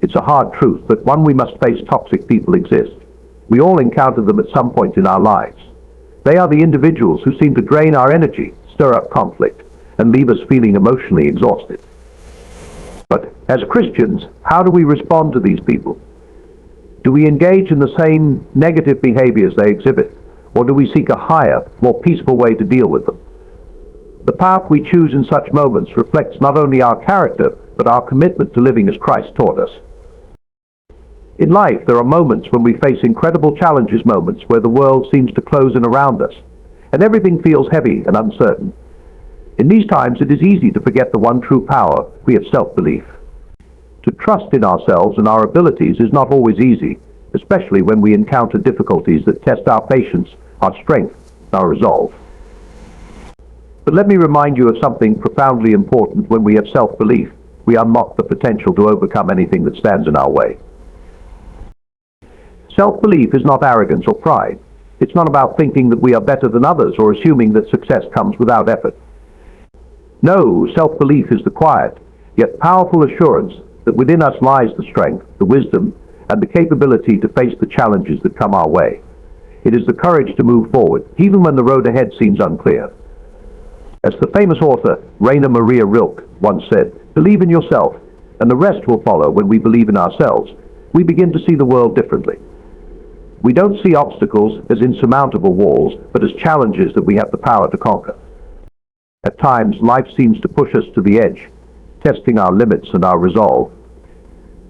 It's a hard truth, but one we must face. Toxic people exist. We all encounter them at some point in our lives. They are the individuals who seem to drain our energy, stir up conflict, and leave us feeling emotionally exhausted. But as Christians, how do we respond to these people? Do we engage in the same negative behaviors they exhibit, or do we seek a higher, more peaceful way to deal with them? The path we choose in such moments reflects not only our character, but our commitment to living as Christ taught us. In life, there are moments when we face incredible challenges, moments where the world seems to close in around us, and everything feels heavy and uncertain. In these times, it is easy to forget the one true power we have: self-belief. To trust in ourselves and our abilities is not always easy, especially when we encounter difficulties that test our patience, our strength, and our resolve. But let me remind you of something profoundly important. When we have self-belief, we unlock the potential to overcome anything that stands in our way. Self-belief is not arrogance or pride. It's not about thinking that we are better than others or assuming that success comes without effort. No, self-belief is the quiet, yet powerful assurance that within us lies the strength, the wisdom, and the capability to face the challenges that come our way. It is the courage to move forward, even when the road ahead seems unclear. As the famous author Rainer Maria Rilke once said, "Believe in yourself, and the rest will follow." When we believe in ourselves, we begin to see the world differently. We don't see obstacles as insurmountable walls, but as challenges that we have the power to conquer. At times, life seems to push us to the edge, testing our limits and our resolve.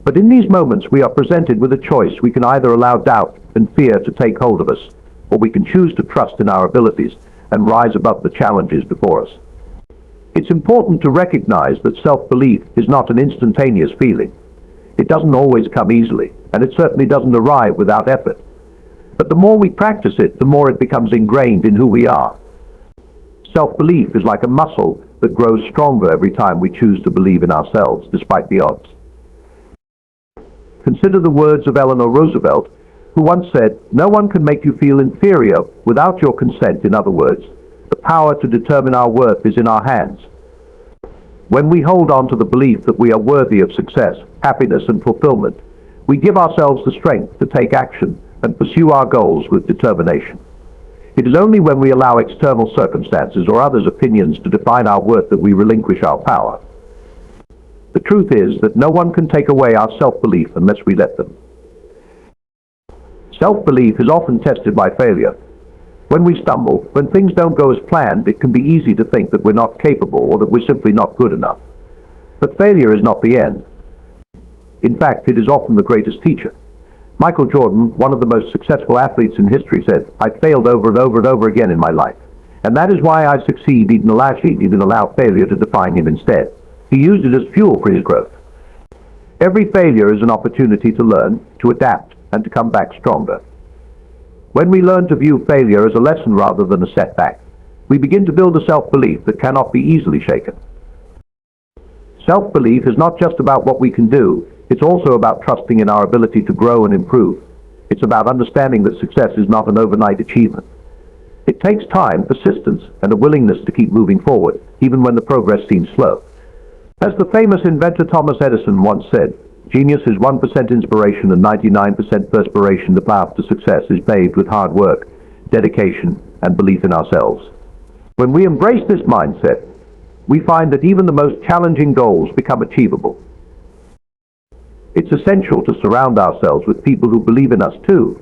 But in these moments, we are presented with a choice. We can either allow doubt and fear to take hold of us, or we can choose to trust in our abilities and rise above the challenges before us. It's important to recognize that self-belief is not an instantaneous feeling. It doesn't always come easily, and it certainly doesn't arrive without effort. But the more we practice it, the more it becomes ingrained in who we are. Self-belief is like a muscle that grows stronger every time we choose to believe in ourselves, despite the odds. Consider the words of Eleanor Roosevelt, who once said, "No one can make you feel inferior without your consent." In other words, the power to determine our worth is in our hands. When we hold on to the belief that we are worthy of success, happiness, and fulfillment, we give ourselves the strength to take action and pursue our goals with determination. It is only when we allow external circumstances or others' opinions to define our worth that we relinquish our power. The truth is that no one can take away our self-belief unless we let them. Self-belief is often tested by failure. When we stumble, when things don't go as planned, it can be easy to think that we're not capable or that we're simply not good enough. But failure is not the end. In fact, it is often the greatest teacher. Michael Jordan, one of the most successful athletes in history, said, "I failed over and over and over again in my life. And that is why I succeed." He didn't allow failure to define him instead. He used it as fuel for his growth. Every failure is an opportunity to learn, to adapt, and to come back stronger. When we learn to view failure as a lesson rather than a setback, we begin to build a self-belief that cannot be easily shaken. Self-belief is not just about what we can do, it's also about trusting in our ability to grow and improve. It's about understanding that success is not an overnight achievement. It takes time, persistence, and a willingness to keep moving forward, even when the progress seems slow. As the famous inventor Thomas Edison once said, "Genius is 1% inspiration and 99% perspiration. The path to success is paved with hard work, dedication, and belief in ourselves." When we embrace this mindset, we find that even the most challenging goals become achievable. It's essential to surround ourselves with people who believe in us too.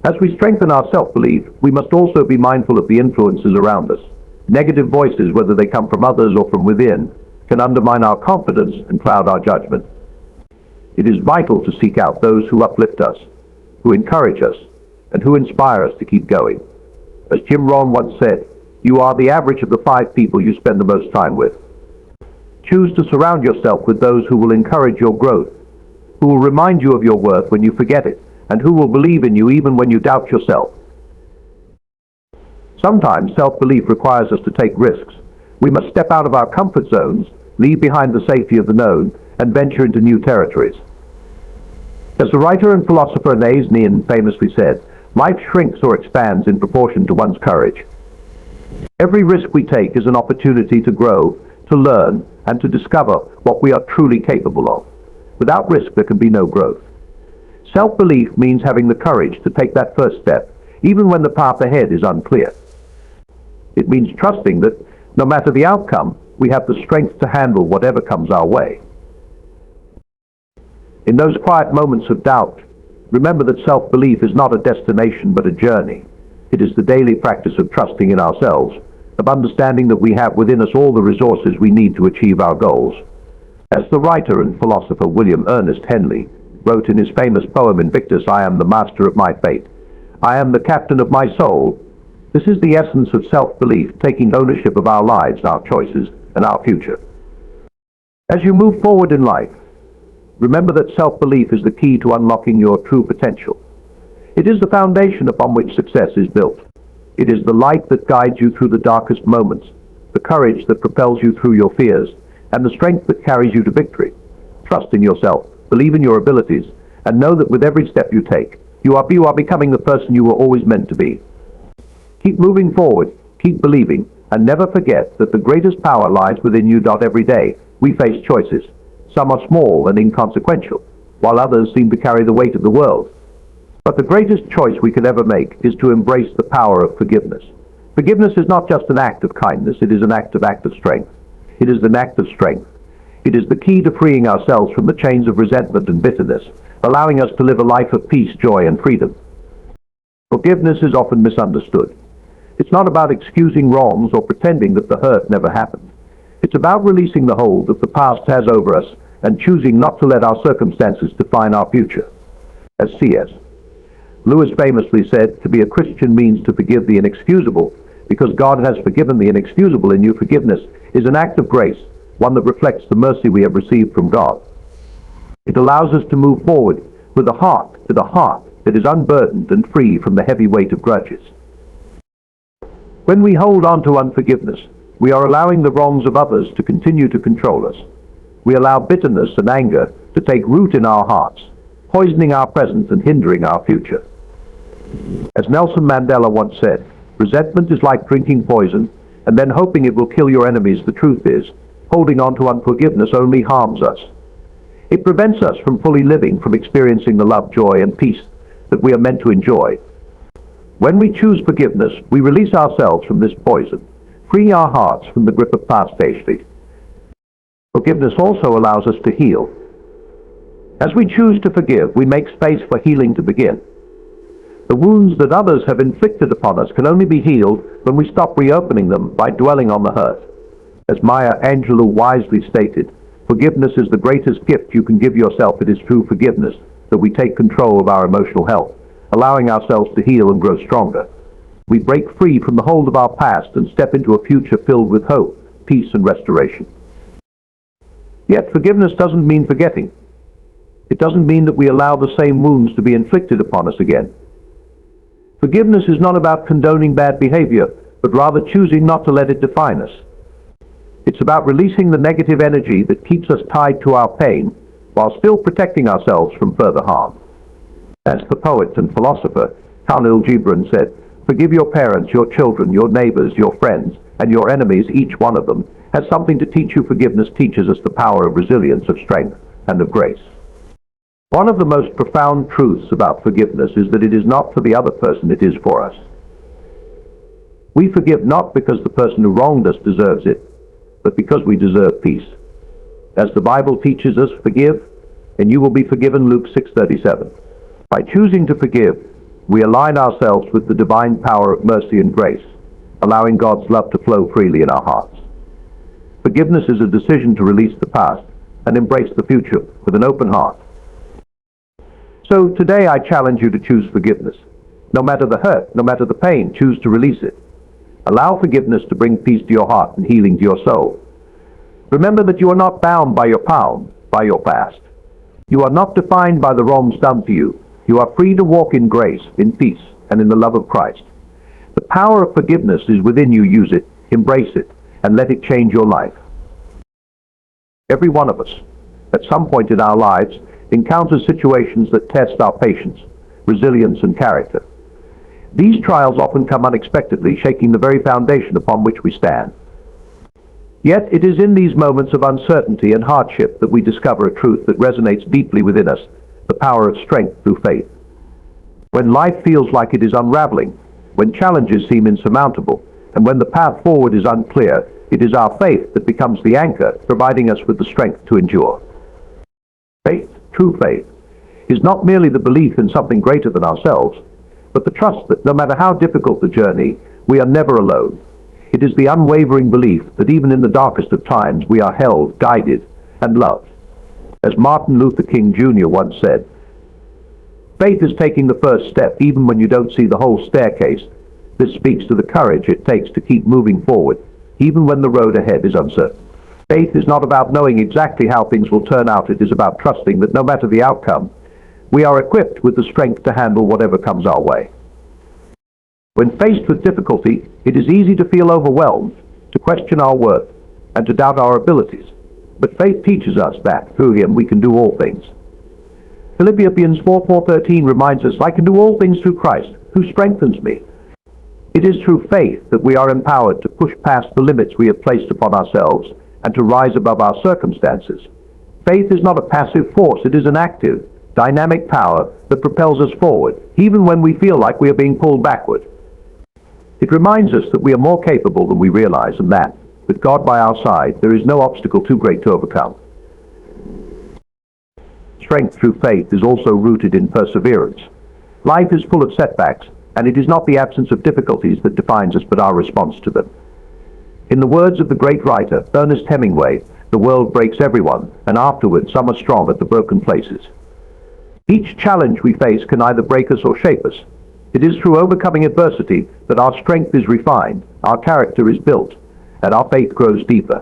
As we strengthen our self-belief, we must also be mindful of the influences around us. Negative voices, whether they come from others or from within, can undermine our confidence and cloud our judgment. It is vital to seek out those who uplift us, who encourage us, and who inspire us to keep going. As Jim Rohn once said, "You are the average of the 5 people you spend the most time with." Choose to surround yourself with those who will encourage your growth, who will remind you of your worth when you forget it, and who will believe in you even when you doubt yourself. Sometimes self-belief requires us to take risks. We must step out of our comfort zones, leave behind the safety of the known, and venture into new territories. As the writer and philosopher Nays Nin famously said, "Life shrinks or expands in proportion to one's courage." Every risk we take is an opportunity to grow, to learn, and to discover what we are truly capable of. Without risk, there can be no growth. Self-belief means having the courage to take that first step, even when the path ahead is unclear. It means trusting that, no matter the outcome, we have the strength to handle whatever comes our way. In those quiet moments of doubt, remember that self-belief is not a destination but a journey. It is the daily practice of trusting in ourselves, of understanding that we have within us all the resources we need to achieve our goals. As the writer and philosopher William Ernest Henley wrote in his famous poem Invictus, "I am the master of my fate. I am the captain of my soul." This is the essence of self-belief, taking ownership of our lives, our choices, and our future. As you move forward in life, remember that self-belief is the key to unlocking your true potential. It is the foundation upon which success is built. It is the light that guides you through the darkest moments, the courage that propels you through your fears, and the strength that carries you to victory. Trust in yourself, believe in your abilities, and know that with every step you take, you are becoming the person you were always meant to be. Keep moving forward, keep believing, and never forget that the greatest power lies within you. Every day, we face choices. Some are small and inconsequential, while others seem to carry the weight of the world. But the greatest choice we can ever make is to embrace the power of forgiveness. Forgiveness is not just an act of kindness, it is an act of strength. It is an act of strength. It is the key to freeing ourselves from the chains of resentment and bitterness, allowing us to live a life of peace, joy, and freedom. Forgiveness is often misunderstood. It's not about excusing wrongs or pretending that the hurt never happened. It's about releasing the hold that the past has over us and choosing not to let our circumstances define our future. As C.S. Lewis famously said, "To be a Christian means to forgive the inexcusable. Because God has forgiven the inexcusable in you, forgiveness is an act of grace, one that reflects the mercy we have received from God. It allows us to move forward with a heart that is unburdened and free from the heavy weight of grudges." When we hold on to unforgiveness, we are allowing the wrongs of others to continue to control us. We allow bitterness and anger to take root in our hearts, poisoning our present and hindering our future. As Nelson Mandela once said, "Resentment is like drinking poison and then hoping it will kill your enemies. The truth is, holding on to unforgiveness only harms us. It prevents us from fully living, from experiencing the love, joy, and peace that we are meant to enjoy. When we choose forgiveness, we release ourselves from this poison, free our hearts from the grip of past hatred. Forgiveness also allows us to heal. As we choose to forgive, we make space for healing to begin. The wounds that others have inflicted upon us can only be healed when we stop reopening them by dwelling on the hurt. As Maya Angelou wisely stated, forgiveness is the greatest gift you can give yourself. It is through forgiveness that we take control of our emotional health, allowing ourselves to heal and grow stronger. We break free from the hold of our past and step into a future filled with hope, peace, and restoration. Yet forgiveness doesn't mean forgetting. It doesn't mean that we allow the same wounds to be inflicted upon us again. Forgiveness is not about condoning bad behavior, but rather choosing not to let it define us. It's about releasing the negative energy that keeps us tied to our pain, while still protecting ourselves from further harm. As the poet and philosopher Khalil Gibran said, "Forgive your parents, your children, your neighbors, your friends, and your enemies. Each one of them has something to teach you." Forgiveness teaches us the power of resilience, of strength, and of grace. One of the most profound truths about forgiveness is that it is not for the other person, it is for us. We forgive not because the person who wronged us deserves it, but because we deserve peace. As the Bible teaches us, forgive, and you will be forgiven, Luke 6:37. By choosing to forgive, we align ourselves with the divine power of mercy and grace, allowing God's love to flow freely in our hearts. Forgiveness is a decision to release the past and embrace the future with an open heart. So today I challenge you to choose forgiveness. No matter the hurt, no matter the pain, choose to release it. Allow forgiveness to bring peace to your heart and healing to your soul. Remember that you are not bound by your past. You are not defined by the wrongs done to you. You are free to walk in grace, in peace, and in the love of Christ. The power of forgiveness is within you. Use it, embrace it, and let it change your life. Every one of us, at some point in our lives, encounters situations that test our patience, resilience, and character. These trials often come unexpectedly, shaking the very foundation upon which we stand. Yet it is in these moments of uncertainty and hardship that we discover a truth that resonates deeply within us, the power of strength through faith. When life feels like it is unraveling, when challenges seem insurmountable, and when the path forward is unclear, it is our faith that becomes the anchor, providing us with the strength to endure. Faith, true faith, is not merely the belief in something greater than ourselves, but the trust that no matter how difficult the journey, we are never alone. It is the unwavering belief that even in the darkest of times we are held, guided, and loved. As Martin Luther King Jr. once said, "Faith is taking the first step even when you don't see the whole staircase." This speaks to the courage it takes to keep moving forward, even when the road ahead is uncertain. Faith is not about knowing exactly how things will turn out. It is about trusting that no matter the outcome, we are equipped with the strength to handle whatever comes our way. When faced with difficulty, it is easy to feel overwhelmed, to question our worth, and to doubt our abilities. But faith teaches us that, through Him, we can do all things. Philippians 4:13 reminds us, "I can do all things through Christ, who strengthens me." It is through faith that we are empowered to push past the limits we have placed upon ourselves and to rise above our circumstances. Faith is not a passive force, it is an active, dynamic power that propels us forward, even when we feel like we are being pulled backward. It reminds us that we are more capable than we realize, and that, with God by our side, there is no obstacle too great to overcome. Strength through faith is also rooted in perseverance. Life is full of setbacks, and it is not the absence of difficulties that defines us, but our response to them. In the words of the great writer, Ernest Hemingway, "The world breaks everyone, and afterwards some are strong at the broken places." Each challenge we face can either break us or shape us. It is through overcoming adversity that our strength is refined, our character is built, and our faith grows deeper.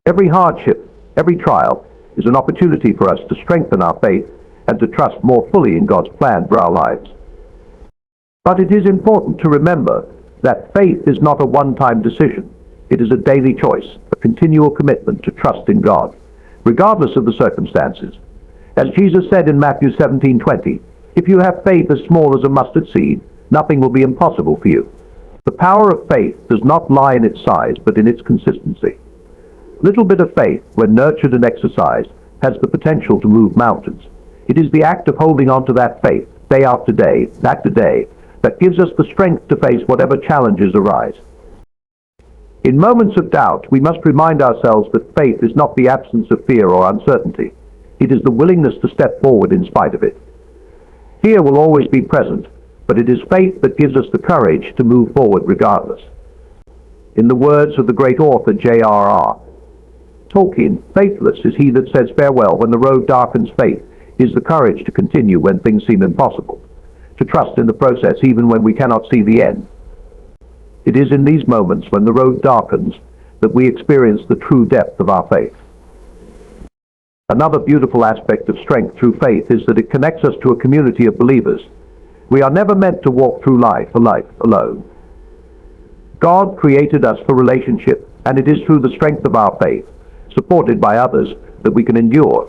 Every hardship, every trial, is an opportunity for us to strengthen our faith and to trust more fully in God's plan for our lives. But it is important to remember that faith is not a one-time decision. It is a daily choice, a continual commitment to trust in God, regardless of the circumstances. As Jesus said in Matthew 17:20, "If you have faith as small as a mustard seed, nothing will be impossible for you." The power of faith does not lie in its size, but in its consistency. A little bit of faith, when nurtured and exercised, has the potential to move mountains. It is the act of holding on to that faith, day after day, that gives us the strength to face whatever challenges arise. In moments of doubt, we must remind ourselves that faith is not the absence of fear or uncertainty. It is the willingness to step forward in spite of it. Fear will always be present, but it is faith that gives us the courage to move forward regardless. In the words of the great author J.R.R. Tolkien, "Faithless is he that says farewell when the road darkens. Faith is the courage to continue when things seem impossible, to trust in the process even when we cannot see the end." It is in these moments when the road darkens that we experience the true depth of our faith. Another beautiful aspect of strength through faith is that it connects us to a community of believers. We are never meant to walk through life alone. God created us for relationship, and it is through the strength of our faith, supported by others, that we can endure.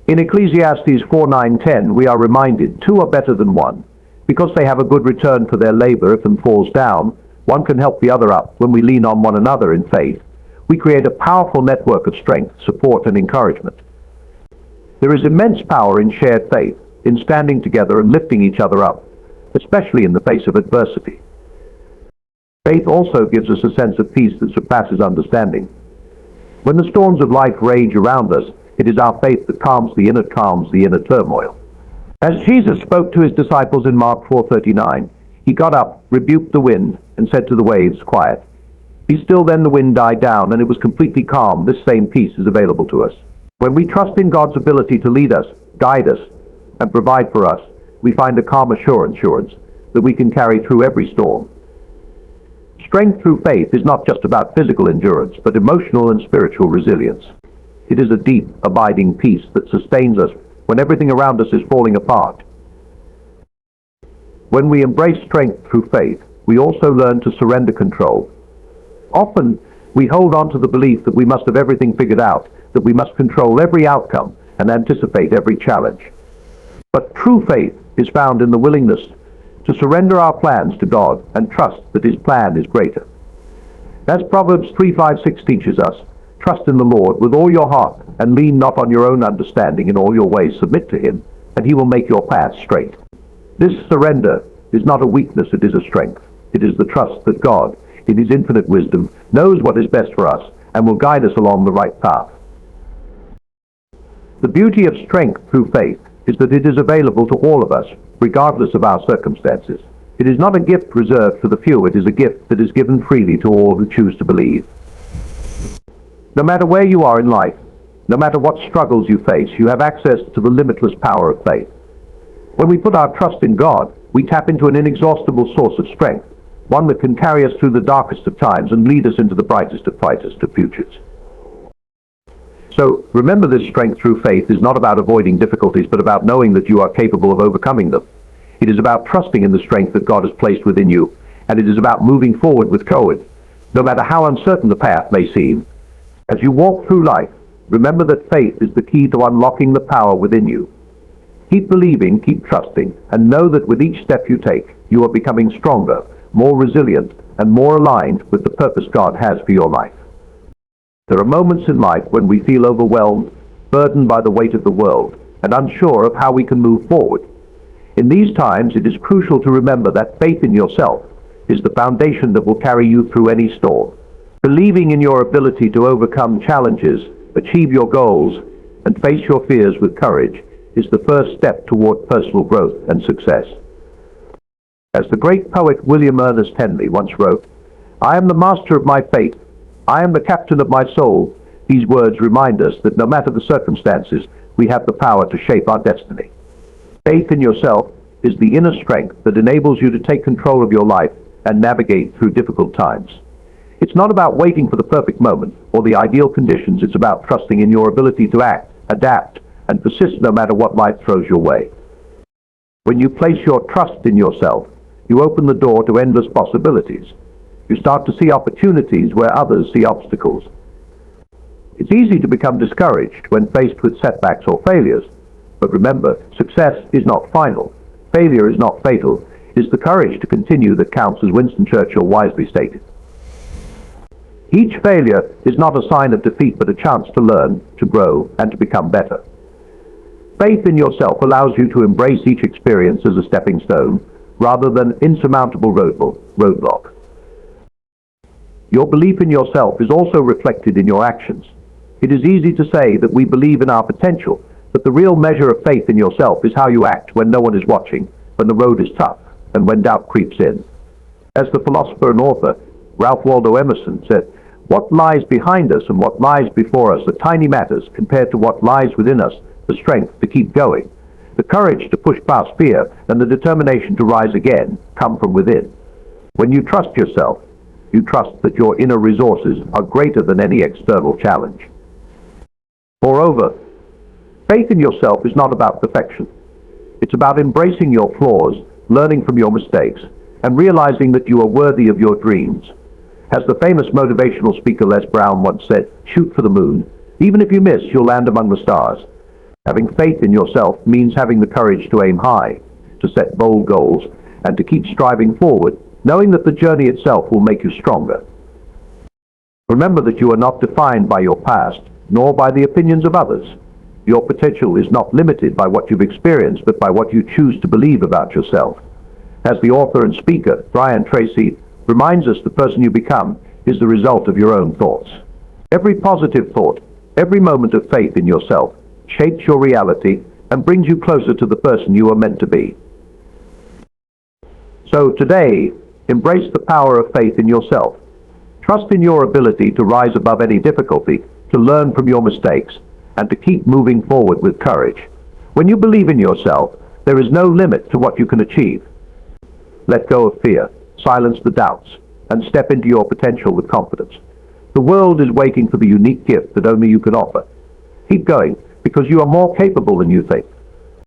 In Ecclesiastes 4:9-10, we are reminded, "Two are better than one, because they have a good return for their labor. If one falls down, one can help the other up. When we lean on one another in faith, we create a powerful network of strength, support, and encouragement." There is immense power in shared faith, in standing together and lifting each other up, especially in the face of adversity. Faith also gives us a sense of peace that surpasses understanding. When the storms of life rage around us, it is our faith that calms the inner turmoil. As Jesus spoke to his disciples in Mark 4:39, he got up, rebuked the wind, and said to the waves, "Quiet. Be still." Then the wind died down, and it was completely calm. This same peace is available to us. When we trust in God's ability to lead us, guide us, and provide for us, we find a calm assurance that we can carry through every storm. Strength through faith is not just about physical endurance, but emotional and spiritual resilience. It is a deep, abiding peace that sustains us when everything around us is falling apart. When we embrace strength through faith, we also learn to surrender control. Often, we hold on to the belief that we must have everything figured out, that we must control every outcome and anticipate every challenge. But true faith is found in the willingness to surrender our plans to God and trust that His plan is greater. As Proverbs 3:5-6 teaches us, trust in the Lord with all your heart, and lean not on your own understanding. In all your ways submit to him, and he will make your path straight. This surrender is not a weakness, it is a strength. It is the trust that God, in his infinite wisdom, knows what is best for us and will guide us along the right path. The beauty of strength through faith is that it is available to all of us, regardless of our circumstances. It is not a gift reserved for the few, it is a gift that is given freely to all who choose to believe. No matter where you are in life, no matter what struggles you face, you have access to the limitless power of faith. When we put our trust in God, we tap into an inexhaustible source of strength, one that can carry us through the darkest of times and lead us into the brightest of futures. So remember, this strength through faith is not about avoiding difficulties, but about knowing that you are capable of overcoming them. It is about trusting in the strength that God has placed within you, and it is about moving forward with courage, no matter how uncertain the path may seem. As you walk through life, remember that faith is the key to unlocking the power within you. Keep believing, keep trusting, and know that with each step you take, you are becoming stronger, more resilient, and more aligned with the purpose God has for your life. There are moments in life when we feel overwhelmed, burdened by the weight of the world, and unsure of how we can move forward. In these times, it is crucial to remember that faith in yourself is the foundation that will carry you through any storm. Believing in your ability to overcome challenges, achieve your goals, and face your fears with courage is the first step toward personal growth and success. As the great poet William Ernest Henley once wrote, "I am the master of my fate. I am the captain of my soul." These words remind us that no matter the circumstances, we have the power to shape our destiny. Faith in yourself is the inner strength that enables you to take control of your life and navigate through difficult times. It's not about waiting for the perfect moment or the ideal conditions. It's about trusting in your ability to act, adapt, and persist no matter what life throws your way. When you place your trust in yourself, you open the door to endless possibilities. You start to see opportunities where others see obstacles. It's easy to become discouraged when faced with setbacks or failures, but remember, success is not final. Failure is not fatal. It is the courage to continue that counts, as Winston Churchill wisely stated. Each failure is not a sign of defeat, but a chance to learn, to grow, and to become better. Faith in yourself allows you to embrace each experience as a stepping stone, rather than insurmountable roadblock. Your belief in yourself is also reflected in your actions. It is easy to say that we believe in our potential, but the real measure of faith in yourself is how you act when no one is watching, when the road is tough, and when doubt creeps in. As the philosopher and author Ralph Waldo Emerson said, "What lies behind us and what lies before us are tiny matters compared to what lies within us, the strength to keep going. The courage to push past fear and the determination to rise again come from within." When you trust yourself, you trust that your inner resources are greater than any external challenge. Moreover, faith in yourself is not about perfection. It's about embracing your flaws, learning from your mistakes, and realizing that you are worthy of your dreams. As the famous motivational speaker Les Brown once said, "Shoot for the moon. Even if you miss, you'll land among the stars." Having faith in yourself means having the courage to aim high, to set bold goals, and to keep striving forward, knowing that the journey itself will make you stronger. Remember that you are not defined by your past, nor by the opinions of others. Your potential is not limited by what you've experienced, but by what you choose to believe about yourself. As the author and speaker, Brian Tracy, reminds us, the person you become is the result of your own thoughts. Every positive thought, every moment of faith in yourself, shapes your reality and brings you closer to the person you are meant to be. So today, embrace the power of faith in yourself. Trust in your ability to rise above any difficulty, to learn from your mistakes, and to keep moving forward with courage. When you believe in yourself, there is no limit to what you can achieve. Let go of fear, silence the doubts, and step into your potential with confidence. The world is waiting for the unique gift that only you can offer. Keep going, because you are more capable than you think.